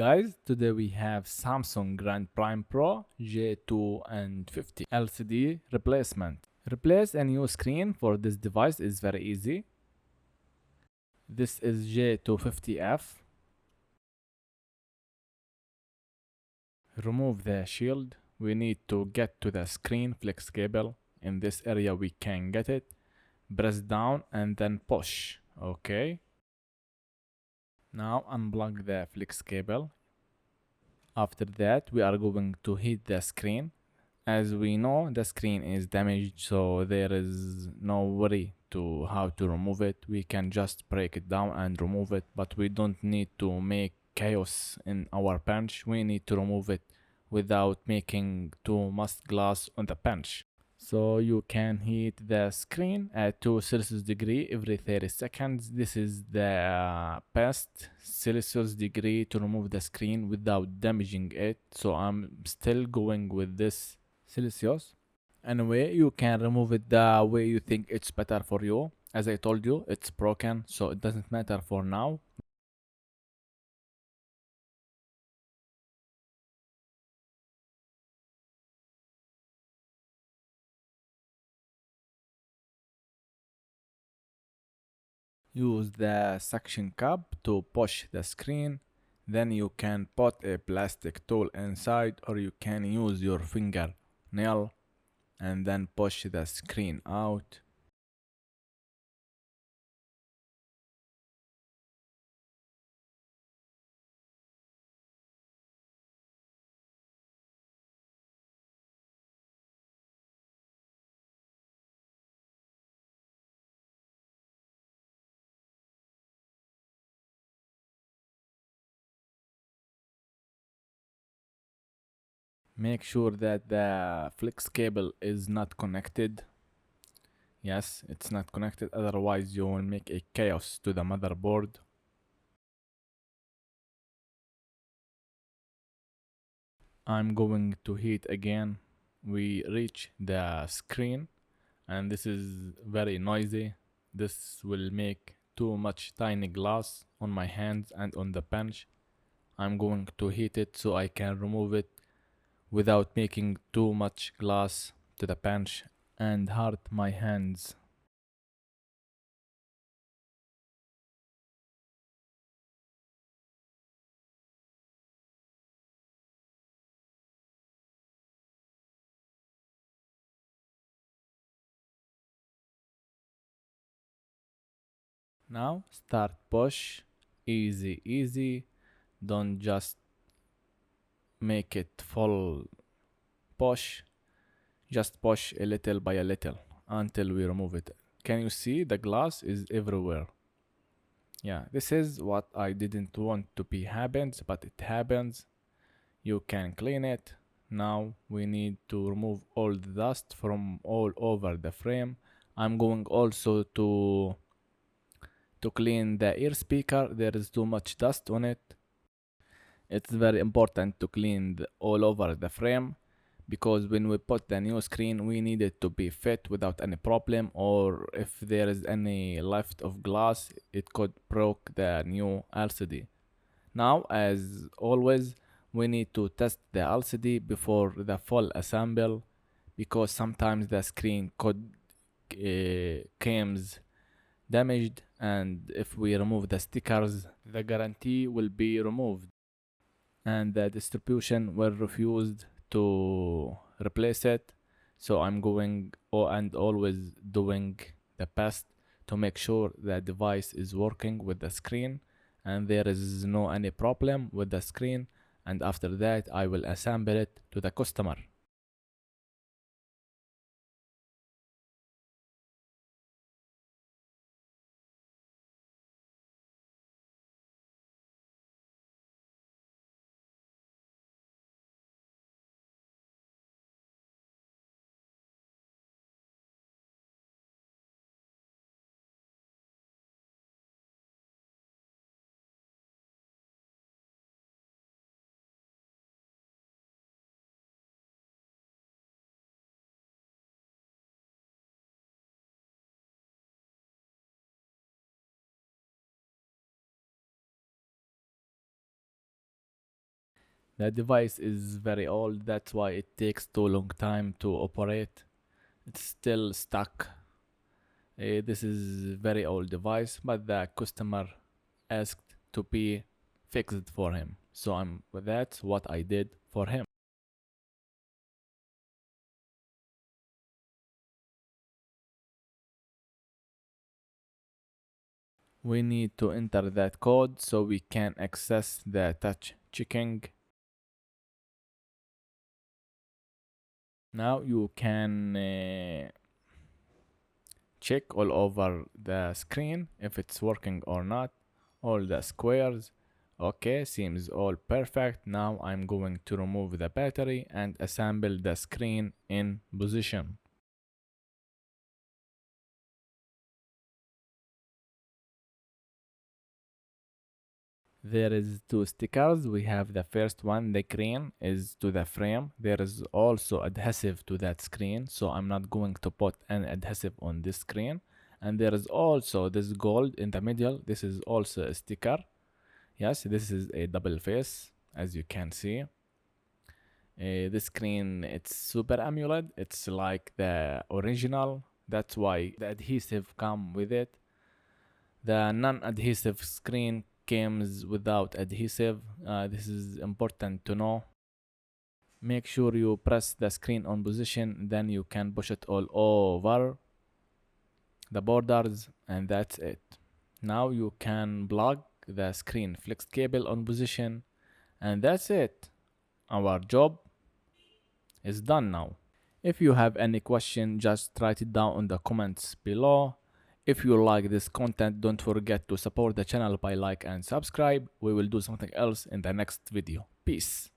Guys, today we have Samsung Grand Prime Pro J250 LCD replacement. Replace a new screen for this device is very easy. This is J250F. Remove the shield. We need to get to the screen flex cable. In this area we can get it. Press down and then push. Okay. Now unplug the flex cable. After that, we are going to heat the screen. As we know, the screen is damaged, so there is no worry to how to remove it. We can just break it down and remove it, but we don't need to make chaos in our bench. We need to remove it without making too much glass on the bench. So you can heat the screen at 2 Celsius degree every 30 seconds. This is the best Celsius degree to remove the screen without damaging it. So I'm still going with this Celsius. Anyway, you can remove it the way you think it's better for you. As I told you, it's broken, so it doesn't matter for now. Use the suction cup to push the screen. Then you can put a plastic tool inside, or you can use your finger nail and then push the screen out. Make sure that the flex cable is not connected. Yes, it's not connected, otherwise you will make a chaos to the motherboard. I'm going to heat again. We reach the screen and this is very noisy. This will make too much tiny glass on my hands and on the bench. I'm going to heat it so I can remove it without making too much glass to the bench and hurt my hands. Now start push, easy easy. Don't just make it full push. Just push a little by a little until we remove it. Can you see the glass is everywhere? Yeah, this is what I didn't want to be happens, but it happens. You can clean it. Now we need to remove all the dust from all over the frame. I'm going also to clean the ear speaker. There is too much dust on it. It's very important to clean all over the frame, because when we put the new screen we need it to be fit without any problem, or if there is any left of glass it could break the new LCD. Now as always we need to test the LCD before the full assemble, because sometimes the screen could comes damaged, and if we remove the stickers the guarantee will be removed and the distribution were refused to replace it. So I'm going and always doing the best to make sure the device is working with the screen and there is no any problem with the screen, and after that I will assemble it to the customer. The device is very old, that's why it takes too long time to operate. It's still stuck. This is very old device, but the customer asked to be fixed for him. So that's what I did for him. We need to enter that code so we can access the touch checking. Now you can check all over the screen if it's working or not. All the squares. Okay, seems all perfect. Now I'm going to remove the battery and assemble the screen in position. There is two stickers. We have the first one, the green is to the frame. There is also adhesive to that screen, so I'm not going to put an adhesive on this screen. And there is also this gold in the middle. This is also a sticker. Yes, this is a double face, as you can see. This screen, it's Super AMOLED. It's like the original. That's why the adhesive come with it. The non-adhesive screen comes without adhesive. This is important to know. Make sure you press the screen on position, then you can push it all over the borders, and that's it. Now you can plug the screen flex cable on position, and that's it. Our job is done now. If you have any question, just write it down in the comments below. If you like this content, don't forget to support the channel by like and subscribe. We will do something else in the next video. Peace.